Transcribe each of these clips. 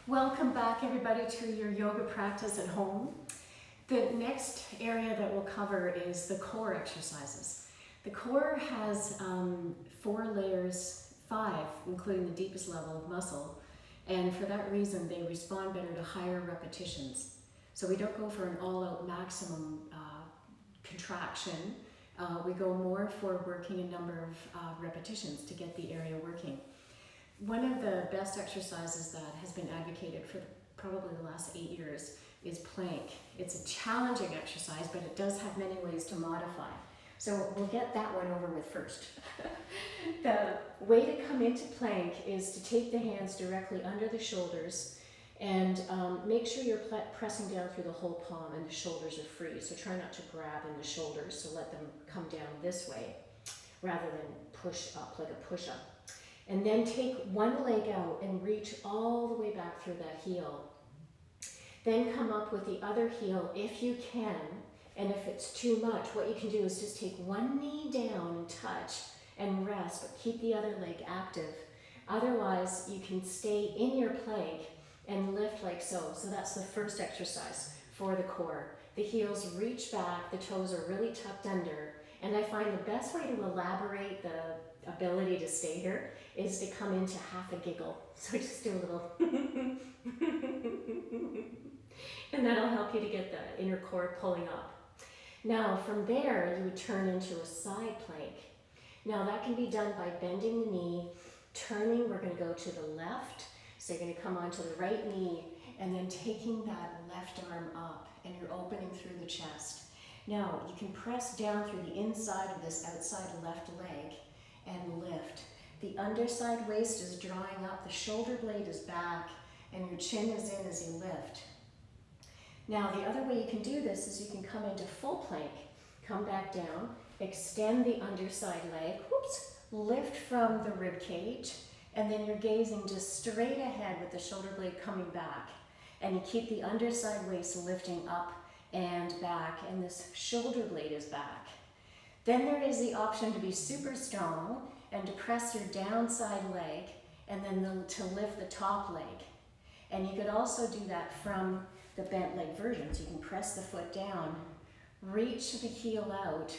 Welcome back everybody to your yoga practice at home. The next area that we'll cover is the core exercises. The core has 4 layers, 5, including the deepest level of muscle. And for that reason, they respond better to higher repetitions. So we don't go for an all-out maximum contraction. We go more for working a number of repetitions to get the area working. One of the best exercises that has been advocated for probably the last 8 years is plank. It's a challenging exercise, but it does have many ways to modify. So we'll get that one over with first. The way to come into plank is to take the hands directly under the shoulders and make sure you're pressing down through the whole palm and the shoulders are free. So try not to grab in the shoulders, so let them come down this way rather than push up like a push-up. And then take one leg out and reach all the way back through that heel. Then come up with the other heel if you can, and if it's too much, what you can do is just take one knee down and touch and rest, but keep the other leg active. Otherwise, you can stay in your plank and lift like so. So that's the first exercise for the core. The heels reach back, the toes are really tucked under, and I find the best way to elaborate the ability to stay here is to come into half a giggle. So just do a little and that'll help you to get the inner core pulling up. Now from there you would turn into a side plank. Now that can be done by bending the knee, turning, we're going to go to the left, so you're going to come onto the right knee and then taking that left arm up and you're opening through the chest. Now you can press down through the inside of this outside left leg and lift. The underside waist is drawing up, the shoulder blade is back, and your chin is in as you lift. Now the other way you can do this is you can come into full plank, come back down, extend the underside leg, whoops, lift from the rib cage, and then you're gazing just straight ahead with the shoulder blade coming back. And you keep the underside waist lifting up and back, and this shoulder blade is back. Then there is the option to be super strong and to press your downside leg and then to lift the top leg. And you could also do that from the bent leg version. So you can press the foot down, reach the heel out,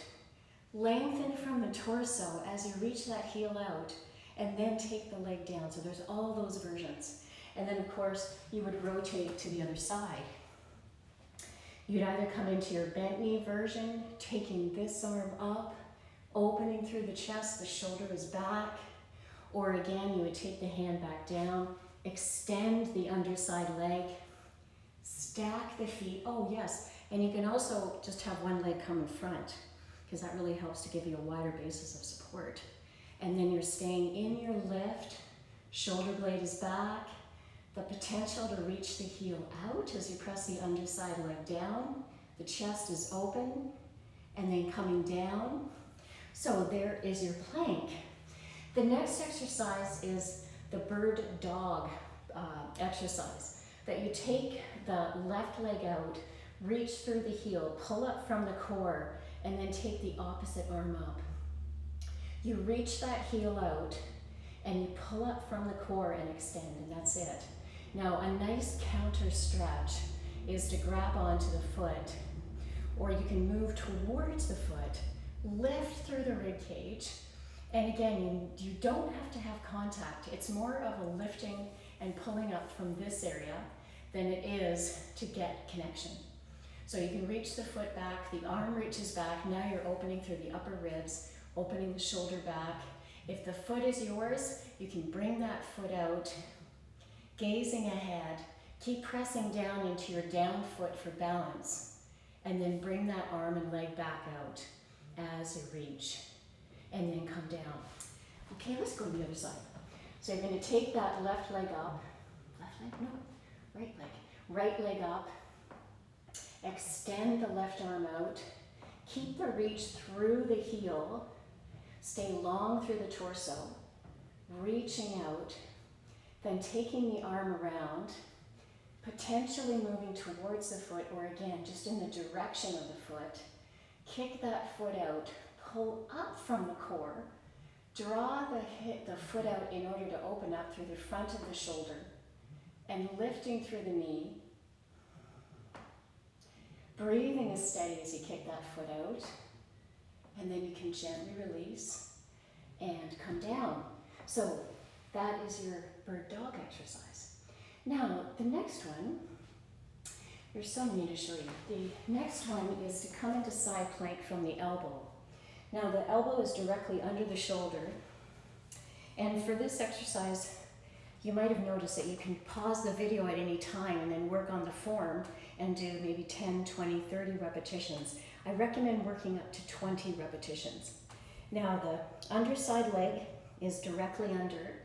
lengthen from the torso as you reach that heel out, and then take the leg down. So there's all those versions. And then of course you would rotate to the other side. You'd either come into your bent knee version, taking this arm up, opening through the chest, the shoulder is back, or again, you would take the hand back down, extend the underside leg, stack the feet, oh yes, and you can also just have one leg come in front, because that really helps to give you a wider basis of support. And then you're staying in your lift, shoulder blade is back, the potential to reach the heel out as you press the underside leg down. The chest is open and then coming down. So there is your plank. The next exercise is the bird dog exercise. That you take the left leg out, reach through the heel, pull up from the core, and then take the opposite arm up. You reach that heel out and you pull up from the core and extend, and that's it. Now, a nice counter stretch is to grab onto the foot, or you can move towards the foot, lift through the rib cage, and again, you don't have to have contact. It's more of a lifting and pulling up from this area than it is to get connection. So you can reach the foot back, the arm reaches back, now you're opening through the upper ribs, opening the shoulder back. If the foot is yours, you can bring that foot out, gazing ahead, keep pressing down into your down foot for balance, and then bring that arm and leg back out as you reach, and then come down. Okay, let's go to the other side. So you're going to take that left leg up, right leg up, extend the left arm out, keep the reach through the heel, stay long through the torso, reaching out, then taking the arm around, potentially moving towards the foot, or again, just in the direction of the foot. Kick that foot out, pull up from the core, draw the foot out in order to open up through the front of the shoulder, and lifting through the knee. Breathing as steady as you kick that foot out. And then you can gently release and come down. So that is your bird dog exercise. Now, the next one, there's so many to show you. The next one is to come into side plank from the elbow. Now, the elbow is directly under the shoulder. And for this exercise, you might have noticed that you can pause the video at any time and then work on the form and do maybe 10, 20, 30 repetitions. I recommend working up to 20 repetitions. Now, the underside leg is directly under,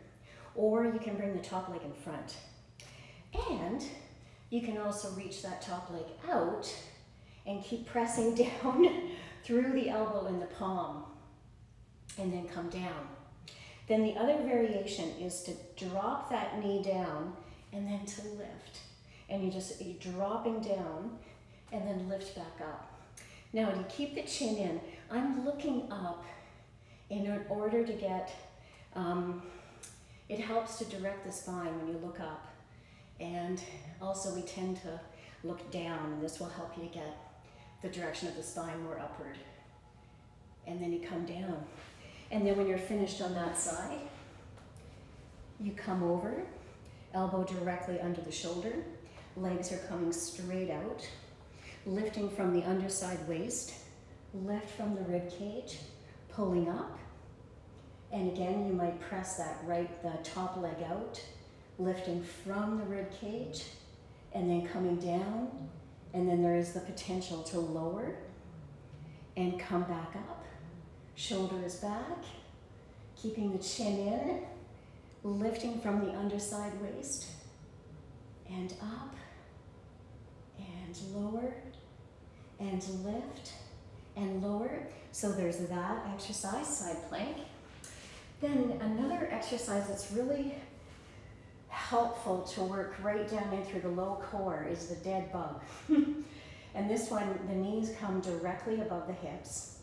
or you can bring the top leg in front. And you can also reach that top leg out and keep pressing down through the elbow in the palm and then come down. Then the other variation is to drop that knee down and then to lift. And you're dropping down and then lift back up. Now to keep the chin in, I'm looking up in order to get, it helps to direct the spine when you look up. And also we tend to look down, and this will help you get the direction of the spine more upward. And then you come down. And then when you're finished on that side, you come over, elbow directly under the shoulder, legs are coming straight out, lifting from the underside waist, lift from the rib cage, pulling up. And again, you might press the top leg out, lifting from the rib cage, and then coming down. And then there is the potential to lower and come back up. Shoulders back, keeping the chin in, lifting from the underside waist, and up, and lower, and lift, and lower. So there's that exercise, side plank. Then another exercise that's really helpful to work right down in through the low core is the dead bug. And this one, the knees come directly above the hips.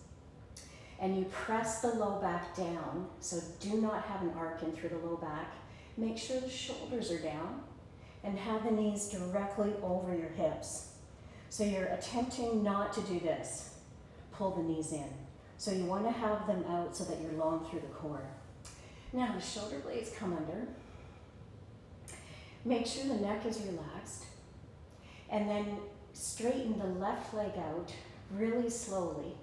And you press the low back down, so do not have an arc in through the low back. Make sure the shoulders are down and have the knees directly over your hips. So you're attempting not to do this. Pull the knees in. So you want to have them out so that you're long through the core. Now the shoulder blades come under. Make sure the neck is relaxed. And then straighten the left leg out really slowly.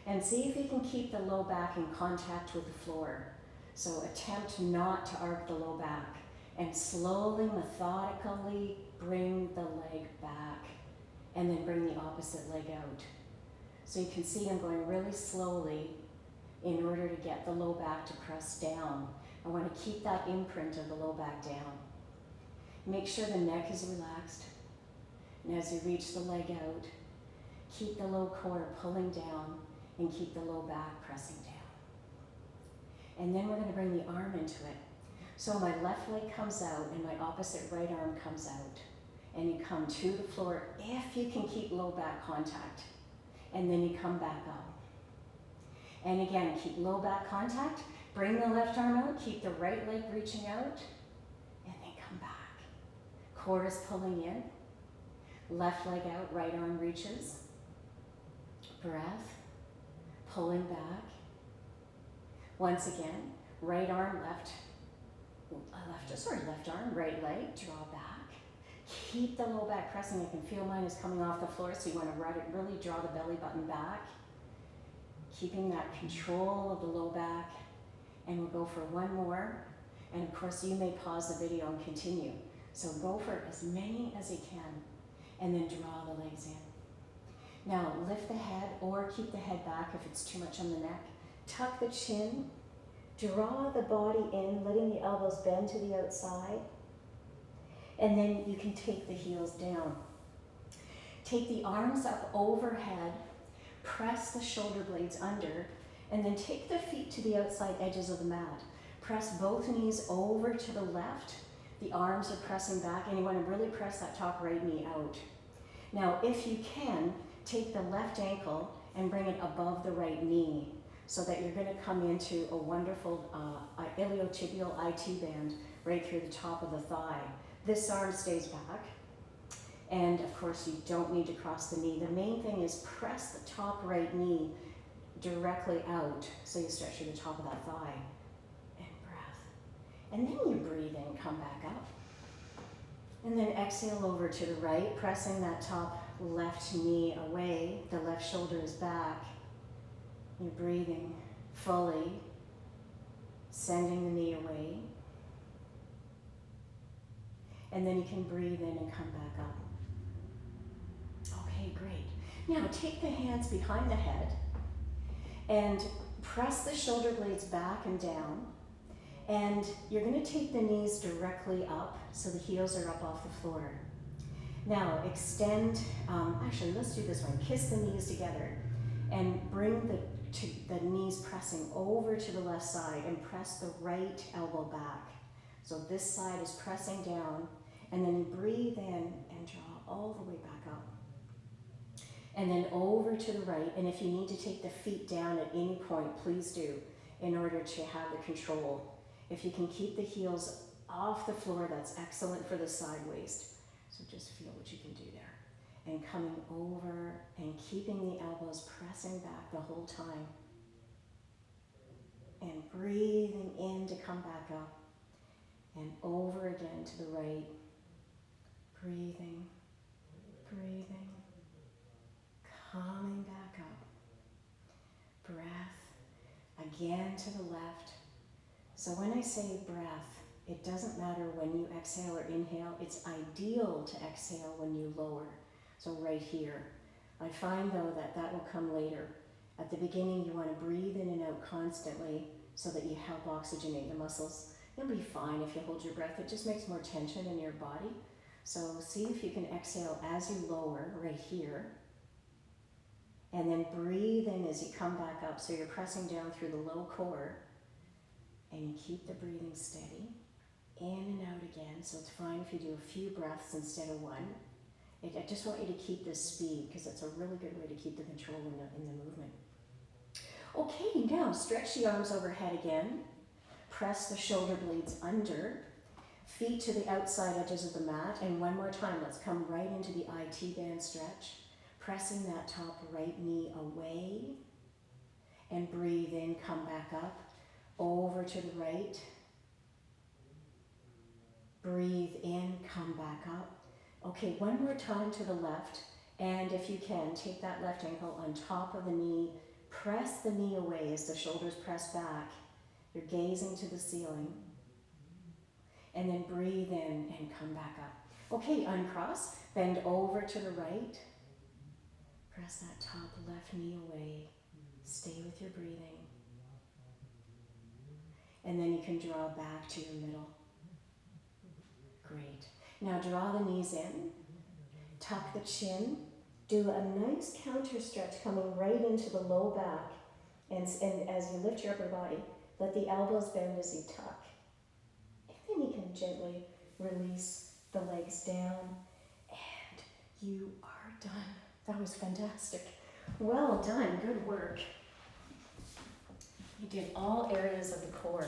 And see if you can keep the low back in contact with the floor. So attempt not to arc the low back. And slowly, methodically bring the leg back. And then bring the opposite leg out. So you can see I'm going really slowly in order to get the low back to press down. I want to keep that imprint of the low back down. Make sure the neck is relaxed. And as you reach the leg out, keep the low core pulling down. And keep the low back pressing down. And then we're going to bring the arm into it. So my left leg comes out and my opposite right arm comes out. And you come to the floor if you can keep low back contact. And then you come back up. And again, keep low back contact. Bring the left arm out. Keep the right leg reaching out. And then come back. Core is pulling in. Left leg out, right arm reaches. Breath. Pulling back. Once again, right arm, left arm, right leg, draw back. Keep the low back pressing. I can feel mine is coming off the floor, so you want to really draw the belly button back. Keeping that control of the low back. And we'll go for one more. And of course, you may pause the video and continue. So go for as many as you can. And then draw the legs in. Now lift the head or keep the head back if it's too much on the neck. Tuck the chin, draw the body in, letting the elbows bend to the outside. And then you can take the heels down. Take the arms up overhead, press the shoulder blades under, and then take the feet to the outside edges of the mat. Press both knees over to the left. The arms are pressing back, and you want to really press that top right knee out. Now, if you can, take the left ankle and bring it above the right knee so that you're going to come into a wonderful iliotibial IT band right through the top of the thigh. This arm stays back. And of course, you don't need to cross the knee. The main thing is press the top right knee directly out. So you stretch to the top of that thigh. And breath. And then you breathe in, come back up. And then exhale over to the right, pressing that top left knee away. The left shoulder is back. You're breathing fully, sending the knee away. And then you can breathe in and come back up. Okay, great. Now take the hands behind the head and press the shoulder blades back and down. And you're going to take the knees directly up so the heels are up off the floor. Now extend, actually let's do this one. Kiss the knees together and bring the knees pressing over to the left side and press the right elbow back. So this side is pressing down, and then you breathe in and draw all the way back up. And then over to the right, and if you need to take the feet down at any point, please do, in order to have the control. If you can keep the heels off the floor, that's excellent for the side waist. So just feel what you can do there. And coming over and keeping the elbows pressing back the whole time. And breathing in to come back up. And over again to the right. Breathing, breathing. Coming back up. Breath. Again to the left. So when I say breath, it doesn't matter when you exhale or inhale. It's ideal to exhale when you lower. So right here. I find though that will come later. At the beginning you want to breathe in and out constantly so that you help oxygenate the muscles. You'll be fine if you hold your breath. It just makes more tension in your body. So see if you can exhale as you lower right here. And then breathe in as you come back up. So you're pressing down through the low core. And you keep the breathing steady. In and out again. So it's fine if you do a few breaths instead of one. I just want you to keep this speed because it's a really good way to keep the control in the movement. Okay, now stretch the arms overhead again. Press the shoulder blades under. Feet to the outside edges of the mat. And one more time, let's come right into the IT band stretch. Pressing that top right knee away. And breathe in, come back up. Over to the right. Breathe in, come back up. Okay, one more time to the left. And if you can, take that left ankle on top of the knee. Press the knee away as the shoulders press back. You're gazing to the ceiling. And then breathe in and come back up. Okay, uncross. Bend over to the right. Press that top left knee away. Stay with your breathing. And then you can draw back to your middle. Great. Now draw the knees in. Tuck the chin. Do a nice counter stretch coming right into the low back. And as you lift your upper body, let the elbows bend as you tuck. And then you can gently release the legs down. And you are done. That was fantastic. Well done. Good work. You did all areas of the core.